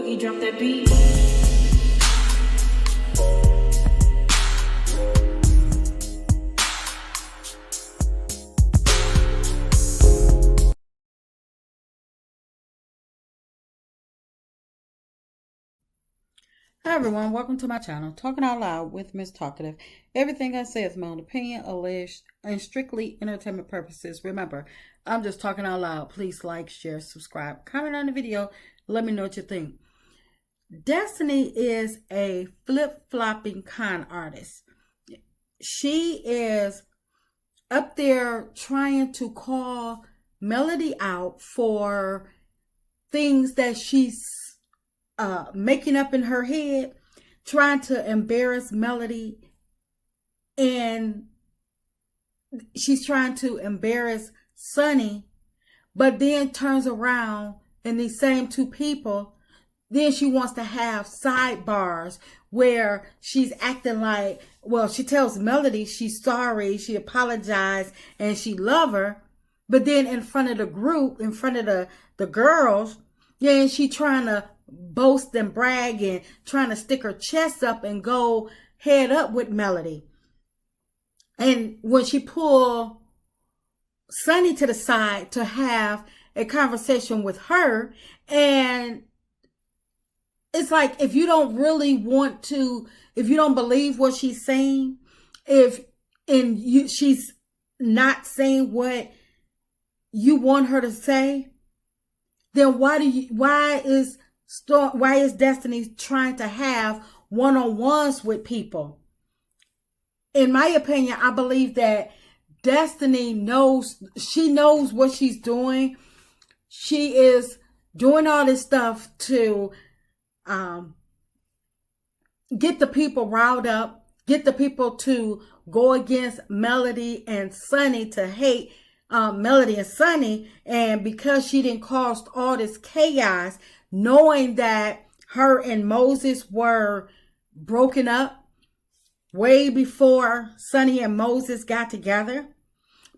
Boogie, drop that beat. Hi everyone, welcome to my channel, Talking Out Loud with Miss Talkative. Everything I say is my own opinion, alleged, and strictly entertainment purposes. Remember, I'm just talking out loud. Please like, share, subscribe, comment on the video. Let me know what you think. Destiny is a flip-flopping con artist. She is up there trying to call Melody out for things that she's making up in her head, trying to embarrass Melody, and she's trying to embarrass Sunny, but then turns around and these same two people, then she wants to have sidebars where she's acting like, well, she tells Melody she's sorry, she apologized, and she love her, but then in front of the group, in front of the girls, then she trying to boast and brag and trying to stick her chest up and go head up with Melody. And when she pulled Sunny to the side to have a conversation with her, and it's like, if you don't really want to, if you don't believe what she's saying, she's not saying what you want her to say, then why is Destiny trying to have one-on-ones with people? In my opinion, I believe that Destiny knows what she's doing. She is doing all this stuff to get the people riled up, get the people to go against Melody and Sunny, to hate Melody and Sunny. And because she didn't cause all this chaos, knowing that her and Moses were broken up way before Sunny and Moses got together,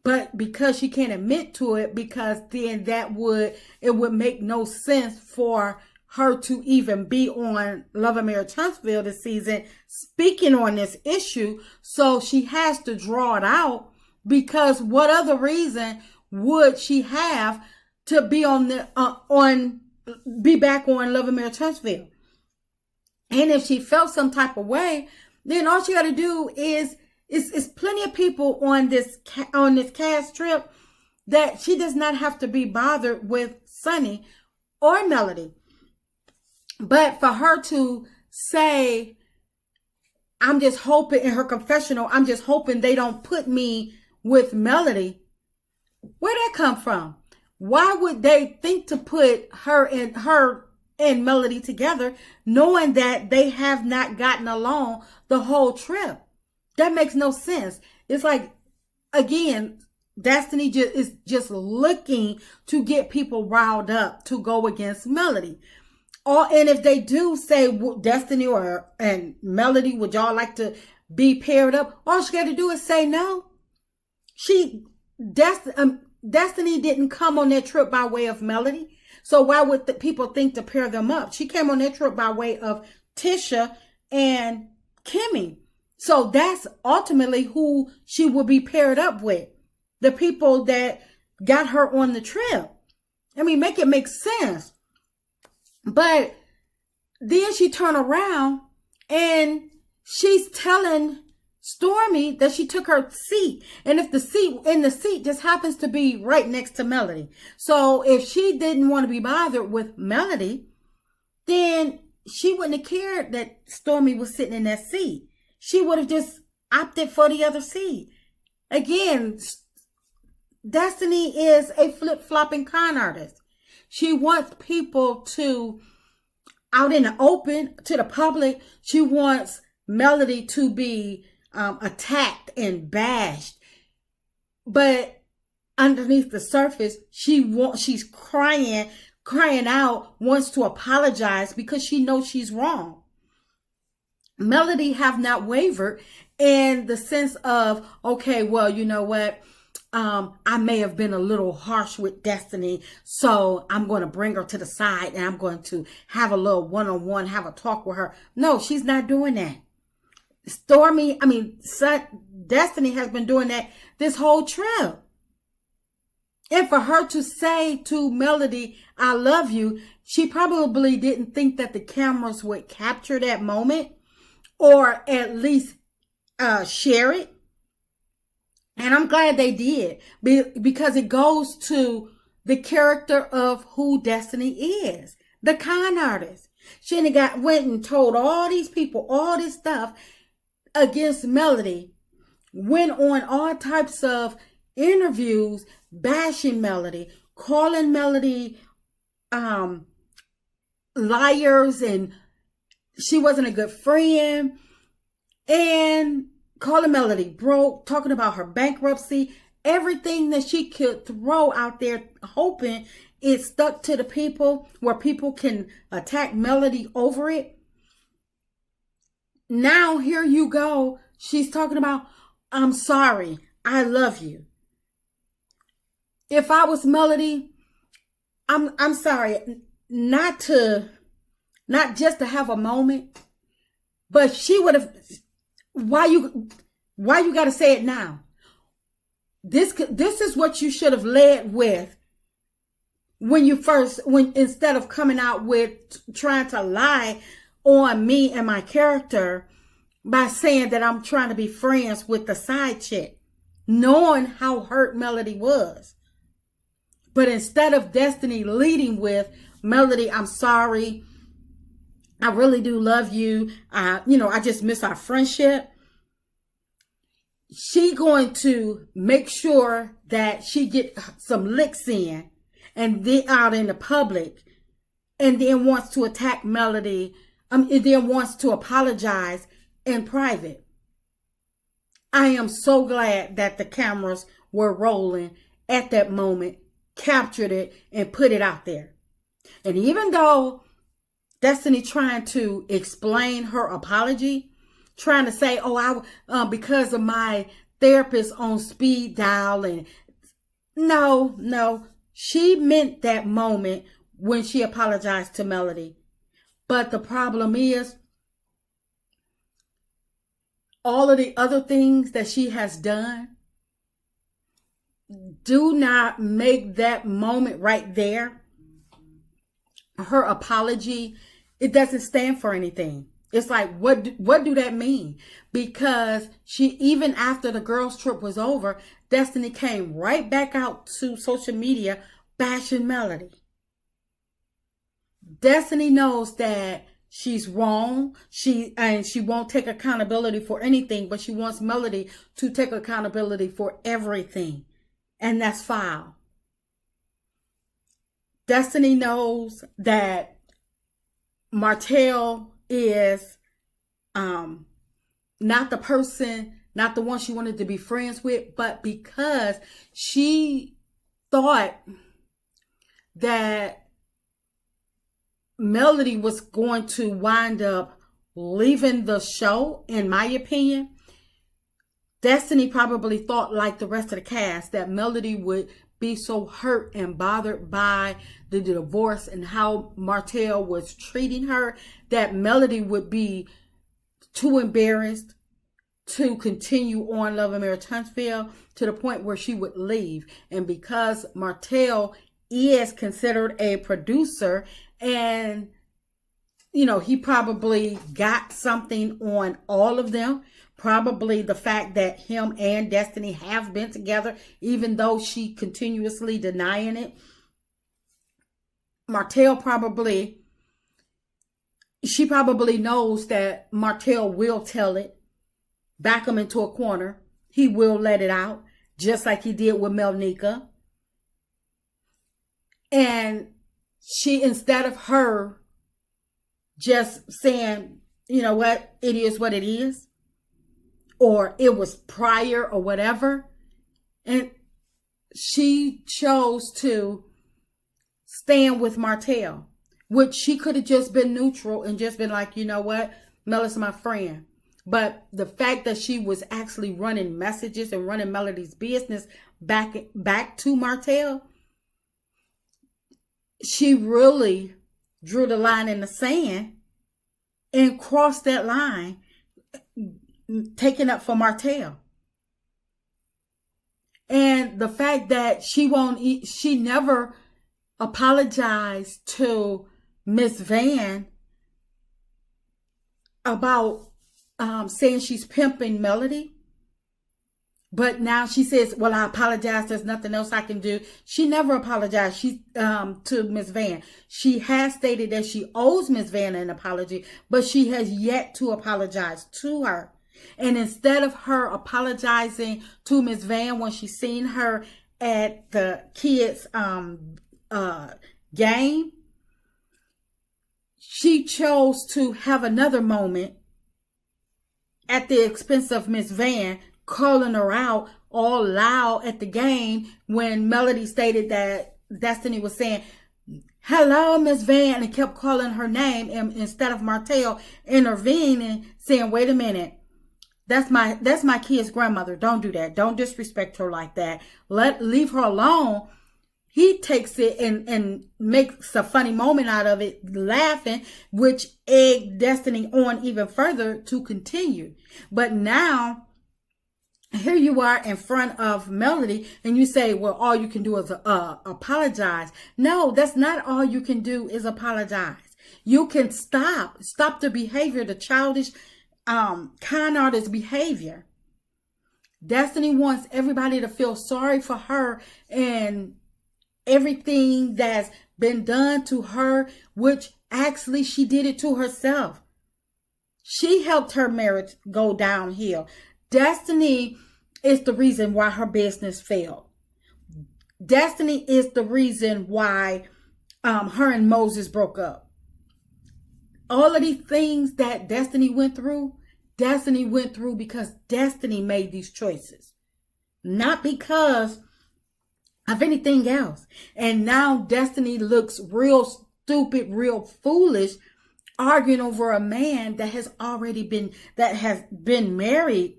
but because she can't admit to it, because then it would make no sense for her to even be on Love and Marriage Huntsville this season speaking on this issue. So she has to draw it out, because what other reason would she have to be be back on Love and Marriage Huntsville? And if she felt some type of way, then all she got to do is plenty of people on this cast trip that she does not have to be bothered with Sunny or Melody. But for her to say, I'm just hoping, in her confessional, I'm just hoping they don't put me with Melody, where'd that come from? Why would they think to put her and Melody together, knowing that they have not gotten along the whole trip? That makes no sense. It's like, again, Destiny is just looking to get people riled up to go against Melody. And if they do say, Destiny and Melody, would y'all like to be paired up? All she got to do is say no. Destiny didn't come on that trip by way of Melody. So why would the people think to pair them up? She came on that trip by way of Tisha and Kimmy. So that's ultimately who she would be paired up with. The people that got her on the trip. I mean, make it make sense. But then she turned around and she's telling Stormy that she took her seat, and if the seat just happens to be right next to Melody. So if she didn't want to be bothered with Melody, then she wouldn't have cared that Stormy was sitting in that seat. She would have just opted for the other seat. Again, Destiny is a flip-flopping con artist. She wants people to, out in the open, to the public, she wants Melody to be attacked and bashed, but underneath the surface, she's crying out, wants to apologize because she knows she's wrong. Melody have not wavered in the sense of, okay, well, you know what, I may have been a little harsh with Destiny, so I'm going to bring her to the side and I'm going to have a little one-on-one, have a talk with her. No, she's not doing that. Destiny has been doing that this whole trip. And for her to say to Melody, I love you, she probably didn't think that the cameras would capture that moment or at least share it. And I'm glad they did, because it goes to the character of who Destiny is. The con artist. She went and told all these people all this stuff against Melody. Went on all types of interviews bashing Melody, calling Melody liars, and she wasn't a good friend, and calling Melody broke, talking about her bankruptcy, everything that she could throw out there, hoping it stuck to the people where people can attack Melody over it. Now here you go. She's talking about, I'm sorry, I love you. If I was Melody, I'm sorry, not just to have a moment, but she would have. Why you got to say it now? This is what you should have led with when instead of coming out with trying to lie on me and my character by saying that I'm trying to be friends with the side chick, knowing how hurt Melody was. But instead of Destiny leading with, Melody, I'm sorry, I really do love you. I just miss our friendship. She going to make sure that she get some licks in and then out in the public, and then wants to attack Melody. And then wants to apologize in private. I am so glad that the cameras were rolling at that moment, captured it, and put it out there. And even though Destiny trying to explain her apology, trying to say, because of my therapist on speed dial, and no, she meant that moment when she apologized to Melody. But the problem is, all of the other things that she has done do not make that moment right there, her apology, it doesn't stand for anything. It's like, what do that mean? Because even after the girls' trip was over, Destiny came right back out to social media bashing Melody. Destiny knows that she's wrong. She won't take accountability for anything, but she wants Melody to take accountability for everything. And that's foul. Destiny knows that Martell is not the person, not the one she wanted to be friends with, but because she thought that Melody was going to wind up leaving the show, in my opinion, Destiny probably thought, like the rest of the cast, that Melody would be so hurt and bothered by the divorce and how Martell was treating her, that Melody would be too embarrassed to continue on Love and Marriage Huntsville, to the point where she would leave. And because Martell is considered a producer, and he probably got something on all of them. Probably the fact that him and Destiny have been together, even though she continuously denying it. Martell probably knows that Martell will tell it, back him into a corner. He will let it out, just like he did with Melnika. And she, instead of her just saying, you know what, it is what it is, or it was prior or whatever, and she chose to stand with Martell, which she could have just been neutral and just been like, you know what, Mel is my friend. But the fact that she was actually running messages and running Melody's business back to Martell, she really drew the line in the sand and crossed that line, taking up for Martell. And the fact that she never apologized to Miss Van about saying she's pimping Melody. But now she says, well, I apologize. There's nothing else I can do. She never apologized to Miss Van. She has stated that she owes Miss Van an apology, but she has yet to apologize to her. And instead of her apologizing to Miss Van when she seen her at the kids' game, she chose to have another moment at the expense of Miss Van, calling her out all loud at the game when Melody stated that Destiny was saying, hello, Miss Van, and kept calling her name, and instead of Martell intervening, saying, wait a minute, that's my kid's grandmother. Don't do that. Don't disrespect her like that. Leave her alone. He takes it and makes a funny moment out of it, laughing, which egged Destiny on even further to continue. But now, here you are in front of Melody and you say, well, all you can do is apologize. No, that's not all you can do is apologize. You can stop the behavior, the childish, con artist behavior. Destiny wants everybody to feel sorry for her and everything that's been done to her, which actually she did it to herself. She helped her marriage go downhill. Destiny is the reason why her business failed. Destiny is the reason why her and Moses broke up. All of these things that Destiny went through because Destiny made these choices. Not because of anything else. And now Destiny looks real stupid, real foolish, arguing over a man that has been married.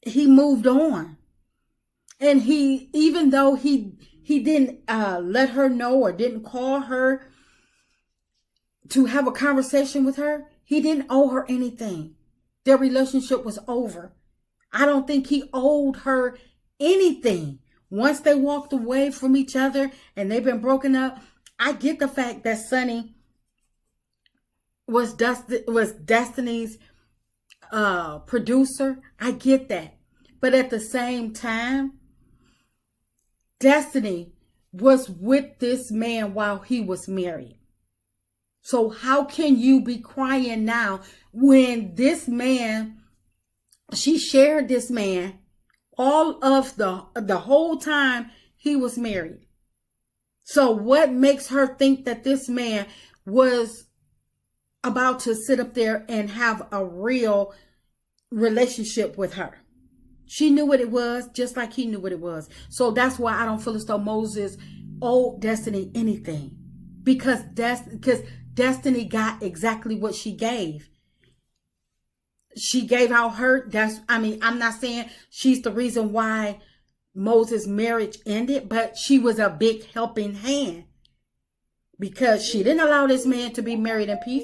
He moved on. And even though he didn't let her know or didn't call her to have a conversation with her, he didn't owe her anything. Their relationship was over. I don't think he owed her anything. Once they walked away from each other and they've been broken up, I get the fact that Sonny was Destiny's producer. I get that. But at the same time, Destiny was with this man while he was married. So how can you be crying now when this man, she shared this man all of the whole time he was married? So what makes her think that this man was about to sit up there and have a real relationship with her? She knew what it was, just like he knew what it was. So that's why I don't feel as though Moses owed Destiny anything. Because Destiny got exactly what she gave. She gave out her, I'm not saying she's the reason why Moses' marriage ended, but she was a big helping hand. Because she didn't allow this man to be married in peace.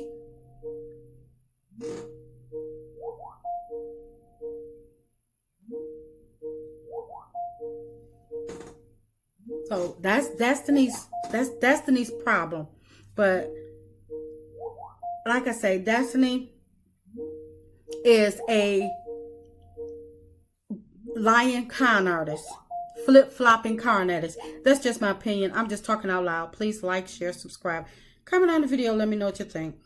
So that's Destiny's problem. But like I say, Destiny is a lying con artist, flip-flopping con artist. That's just my opinion. I'm just talking out loud. Please like, share, subscribe. Comment on the video. Let me know what you think.